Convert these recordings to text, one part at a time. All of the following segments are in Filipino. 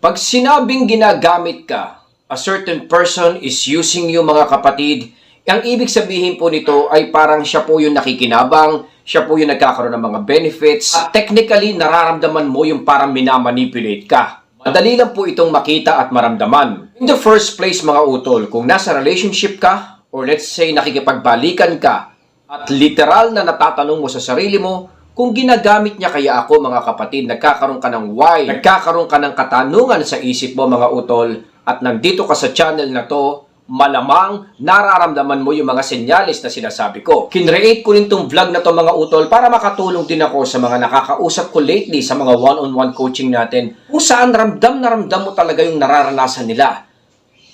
Pag sinabing ginagamit ka, a certain person is using you mga kapatid, ang ibig sabihin po nito ay parang siya po yung nakikinabang, siya po yung nagkakaroon ng mga benefits, at technically nararamdaman mo yung parang minamanipulate ka. Madali lang po itong makita at maramdaman. In the first place mga utol, kung nasa relationship ka, or let's say nakikipagbalikan ka, at literal na natatanong mo sa sarili mo, kung ginagamit niya kaya ako mga kapatid, nagkakaroon ka ng why, nagkakaroon ka ng katanungan sa isip mo mga utol, at nandito ka sa channel na to, malamang nararamdaman mo yung mga senyalis na sinasabi ko. Kinreate ko rin tong vlog na to mga utol para makatulong din ako sa mga nakakausap ko lately sa mga one-on-one coaching natin, kung saan ramdam na ramdam mo talaga yung nararanasan nila.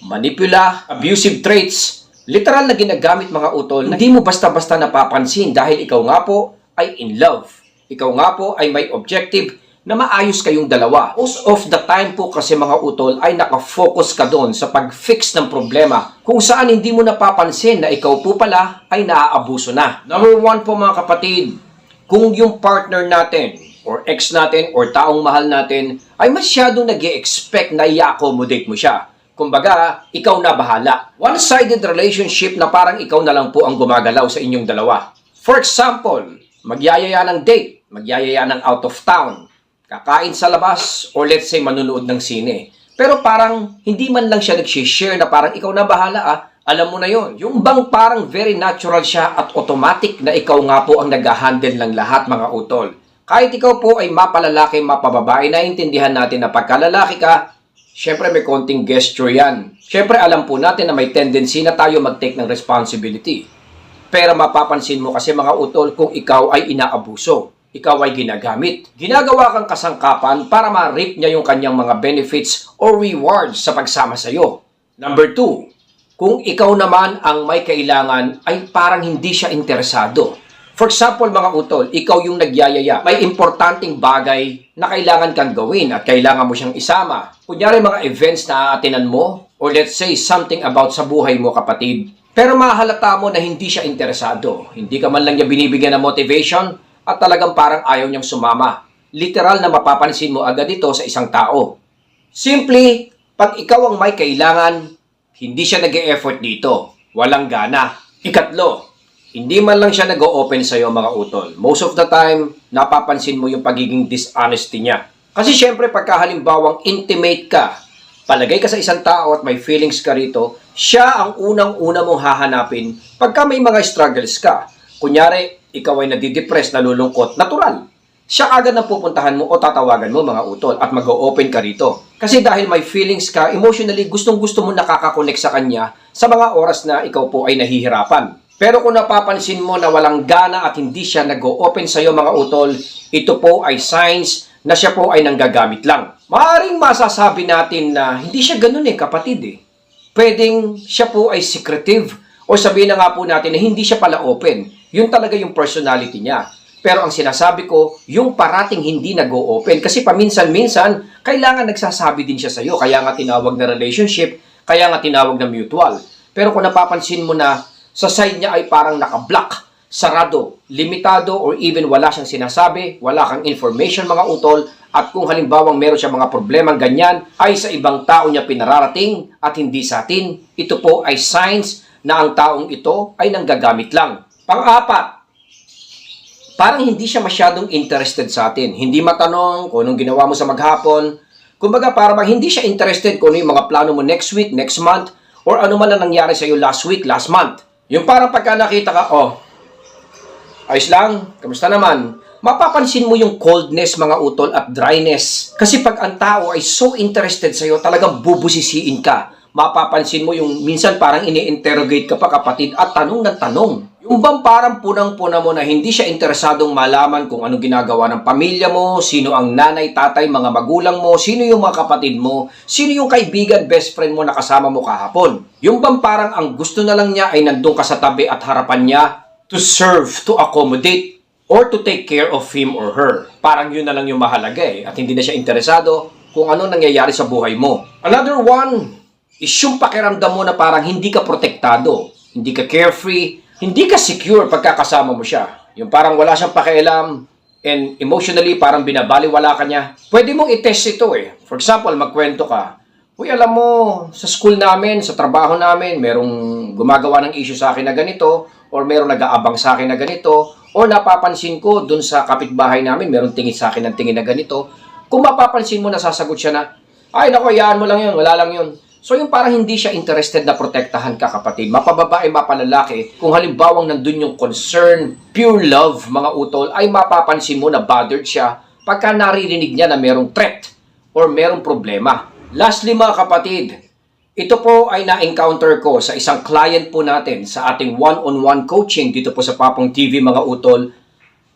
Manipula, abusive traits, literal na ginagamit mga utol, na hindi mo basta-basta napapansin dahil ikaw nga po ay in love. Ikaw nga po ay may objective na maayos kayong dalawa. Most of the time po kasi mga utol ay nakafocus ka doon sa pag-fix ng problema kung saan hindi mo napapansin na ikaw po pala ay naaabuso na. Number one po mga kapatid, kung yung partner natin or ex natin or taong mahal natin ay masyadong nag-e-expect na i-accommodate mo siya. Kumbaga, ikaw na bahala. One-sided relationship na parang ikaw na lang po ang gumagalaw sa inyong dalawa. For example, magyayaya ng date, magyayaya ng out of town, kakain sa labas, or let's say manunood ng sine. Pero parang hindi man lang siya nag-share na parang ikaw na bahala alam mo na yon. Yung bang parang very natural siya at automatic na ikaw nga po ang nag-handle ng lahat mga utol. Kahit ikaw po ay mapalalaki, mapababae, naiintindihan natin na pagkalalaki ka, syempre may konting gesture yan. Syempre alam po natin na may tendency na tayo mag-take ng responsibility. Pero mapapansin mo kasi mga utol kung ikaw ay inaabuso, ikaw ay ginagamit. Ginagawa kang kasangkapan para ma-reap niya yung kanyang mga benefits or rewards sa pagsama sa iyo. Number 2, kung ikaw naman ang may kailangan ay parang hindi siya interesado. For example mga utol, ikaw yung nagyayaya. May importanteng bagay na kailangan kang gawin at kailangan mo siyang isama. Kunyari mga events na aatinan mo or let's say something about sa buhay mo kapatid. Pero mahalata mo na hindi siya interesado. Hindi ka man lang niya binibigyan ng motivation at talagang parang ayaw niyang sumama. Literal na mapapansin mo agad ito sa isang tao. Simply, pag ikaw ang may kailangan, hindi siya nag-e-effort dito. Walang gana. Ikatlo, hindi man lang siya nag-o-open sa'yo mga utol. Most of the time, napapansin mo yung pagiging dishonesty niya. Kasi syempre pagka halimbawang intimate ka, palagay ka sa isang tao at may feelings ka rito, siya ang unang-una mong hahanapin pagka may mga struggles ka. Kunyari, ikaw ay nadidepress, nalulungkot, natural. Siya agad na pupuntahan mo o tatawagan mo mga utol at mag-o-open ka rito. Kasi dahil may feelings ka, emotionally, gustong-gusto mo nakakakonect sa kanya sa mga oras na ikaw po ay nahihirapan. Pero kung napapansin mo na walang gana at hindi siya nag-o-open sa'yo mga utol, ito po ay signs na siya po ay nanggagamit lang. Maaaring masasabi natin na hindi siya ganun kapatid Pwedeng siya po ay secretive o sabihin na nga po natin na hindi siya pala open. Yun talaga yung personality niya. Pero ang sinasabi ko, yung parating hindi nag-o-open kasi paminsan-minsan, kailangan nagsasabi din siya sa'yo. Kaya nga tinawag na relationship, kaya nga tinawag na mutual. Pero kung napapansin mo na sa side niya ay parang naka-block, sarado, limitado, or even wala siyang sinasabi, wala kang information mga utol, at kung halimbawang meron siya mga problemang ganyan, ay sa ibang tao niya pinararating at hindi sa atin, ito po ay signs na ang taong ito ay nanggagamit lang. Pang-apat, parang hindi siya masyadong interested sa atin. Hindi matanong kung anong ginawa mo sa maghapon. Kumbaga parang hindi siya interested kung ano yung mga plano mo next week, next month, or ano man ang nangyari sa iyo last week, last month. Yung parang pagka nakita ka, ayos lang, kamusta naman? Mapapansin mo yung coldness mga utol at dryness. Kasi pag ang tao ay so interested sa'yo, talagang bubusisiin ka. Mapapansin mo yung minsan parang ini-interrogate ka pa kapatid at tanong ng tanong. Yung bang parang punang-puna mo na hindi siya interesadong malaman kung anong ginagawa ng pamilya mo, sino ang nanay, tatay, mga magulang mo, sino yung mga kapatid mo, sino yung kaibigan, best friend mo na kasama mo kahapon. Yung bang parang ang gusto na lang niya ay nandun ka sa tabi at harapan niya to serve, to accommodate, or to take care of him or her. Parang yun na lang yung mahalaga at hindi na siya interesado kung ano nangyayari sa buhay mo. Another one is yung pakiramdam mo na parang hindi ka protektado, hindi ka carefree, hindi ka secure pagkakasama mo siya. Yung parang wala siyang pakialam, and emotionally parang binabaliwala ka niya, pwede mong i-test ito eh. For example, magkwento ka, uy, alam mo, sa school namin, sa trabaho namin, merong gumagawa ng issue sa akin na ganito, or merong nag-aabang sa akin na ganito, or napapansin ko dun sa kapitbahay namin, merong tingin sa akin ng tingin na ganito. Kung mapapansin mo, nasasagot siya na, ay nako, yaan mo lang yun, wala lang yun. So yung parang hindi siya interested na protektahan ka, kapatid. Mapababae, mapalalaki. Kung halimbawang nandun yung concern, pure love, mga utol, ay mapapansin mo na bothered siya pagka naririnig niya na merong threat or merong problema. Lastly, mga kapatid, ito po ay na-encounter ko sa isang client po natin sa ating one-on-one coaching dito po sa Papong TV, mga utol,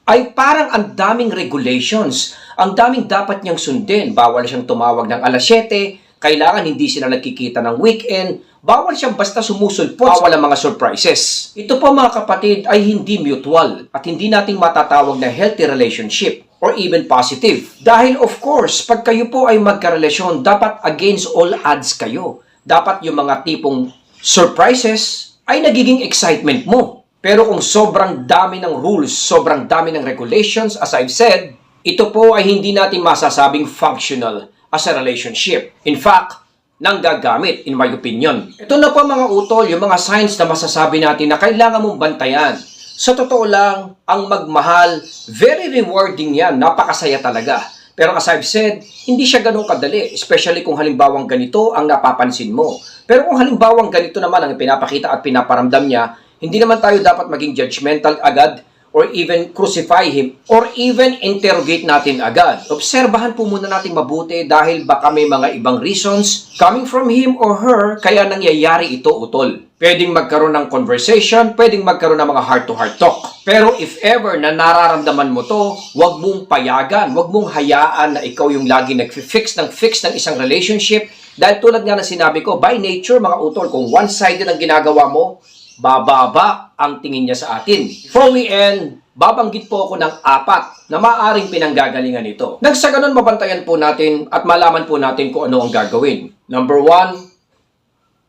ay parang ang daming regulations. Ang daming dapat niyang sundin. Bawal siyang tumawag ng alas 7, kailangan hindi sila nagkikita ng weekend, bawal siyang basta sumusulpot, bawal ang mga surprises. Ito po, mga kapatid, ay hindi mutual at hindi nating matatawag na healthy relationship or even positive. Dahil of course, pag kayo po ay magkarelasyon, dapat against all odds kayo. Dapat yung mga tipong surprises ay nagiging excitement mo. Pero kung sobrang dami ng rules, sobrang dami ng regulations, as I've said, ito po ay hindi natin masasabing functional as a relationship. In fact, nanggagamit, in my opinion. Ito na po, mga utol, yung mga signs na masasabi natin na kailangan mong bantayan. Sa totoo lang, ang magmahal, very rewarding yan, napakasaya talaga. Pero as I've said, hindi siya ganun kadali, especially kung halimbawang ganito ang napapansin mo. Pero kung halimbawang ganito naman ang pinapakita at pinaparamdam niya, hindi naman tayo dapat maging judgmental agad or even crucify him or even interrogate natin agad. Obserbahan po muna natin mabuti dahil baka may mga ibang reasons coming from him or her kaya nangyayari ito, utol. Pwedeng magkaroon ng conversation, pwedeng magkaroon ng mga heart-to-heart talk. Pero if ever na nararamdaman mo to, wag mong payagan, wag mong hayaan na ikaw yung lagi nag-fix ng isang relationship. Dahil tulad nga na sinabi ko, by nature, mga utol, kung one-sided ang ginagawa mo, bababa ang tingin niya sa atin. Before we end, babanggit po ako ng 4 na maaring pinanggagalingan nito. Nang sa ganun, mabantayan po natin at malaman po natin kung ano ang gagawin. Number 1,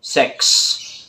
sex.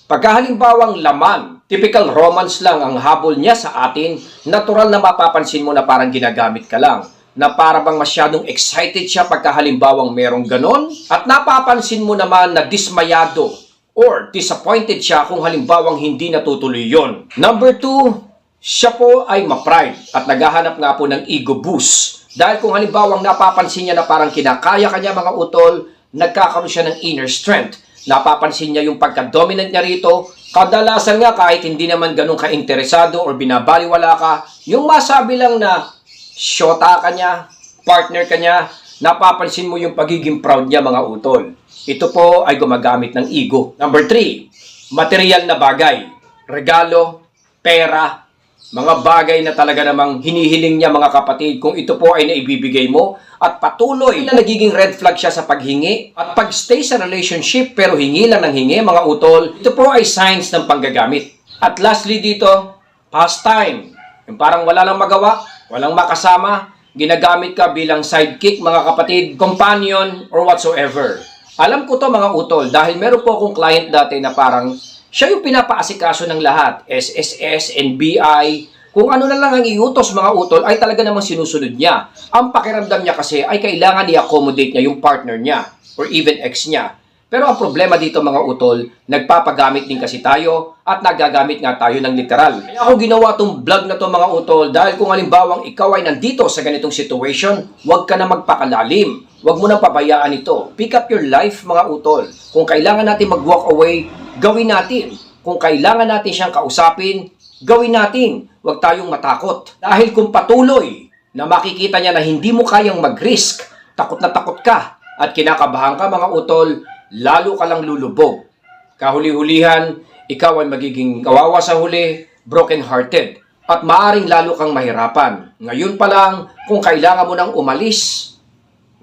Pagkahalimbawang laman, typical romance lang ang habol niya sa atin, natural na mapapansin mo na parang ginagamit ka lang. Na para bang masyadong excited siya pagkahalimbawang merong ganon. At napapansin mo naman na dismayado or disappointed siya kung halimbawang hindi natutuloy yon. Number 2, siya po ay ma-pride at naghahanap nga po ng ego boost. Dahil kung halimbawang napapansin niya na parang kinakaya kanya, mga utol, nagkakaroon siya ng inner strength. Napapansin niya yung pagka-dominant niya rito. Kadalasan nga kahit hindi naman ganun ka-interesado or binabaliwala ka, yung masabi lang na syota ka niya, partner ka niya, napapansin mo yung pagiging proud niya, mga utol. Ito po ay gumagamit ng ego. Number 3, material na bagay. Regalo, pera, mga bagay na talaga namang hinihiling niya, mga kapatid, kung ito po ay naibibigay mo at patuloy na nagiging red flag siya sa paghingi at pagstay sa relationship pero hingi lang ng hingi, mga utol, ito po ay signs ng panggagamit. At lastly dito, pastime. Yung parang wala lang magawa, walang makasama, ginagamit ka bilang sidekick, mga kapatid, companion, or whatsoever. Alam ko to, mga utol, dahil meron po akong client dati na parang siya yung pinapaasikaso ng lahat. SSS, NBI, kung ano na lang ang iutos, mga utol, ay talaga namang sinusunod niya. Ang pakiramdam niya kasi ay kailangan i-accommodate niya yung partner niya or even ex niya. Pero ang problema dito, mga utol, nagpapagamit din kasi tayo at nagagamit nga tayo ng literal. Kaya ako ginawa tong vlog na to, mga utol, dahil kung halimbawang ikaw ay nandito sa ganitong situation, huwag ka na magpakalalim. Huwag mo nang pabayaan ito. Pick up your life, mga utol. Kung kailangan natin mag-walk away, gawin natin. Kung kailangan natin siyang kausapin, gawin natin. Huwag tayong matakot. Dahil kung patuloy na makikita niya na hindi mo kayang mag-risk, takot na takot ka, at kinakabahan ka, mga utol, lalo ka lang lulubog. Kahuli-hulihan, ikaw ay magiging kawawa sa huli, broken-hearted, at maaring lalo kang mahirapan. Ngayon pa lang, kung kailangan mo nang umalis,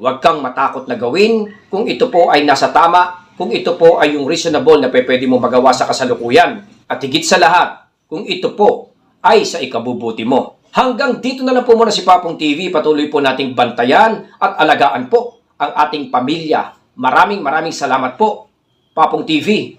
huwag kang matakot na gawin kung ito po ay nasa tama, kung ito po ay yung reasonable na pwede mo magawa sa kasalukuyan. At higit sa lahat, kung ito po ay sa ikabubuti mo. Hanggang dito na lang po muna si Papong TV. Patuloy po nating bantayan at alagaan po ang ating pamilya. Maraming salamat po, Papong TV.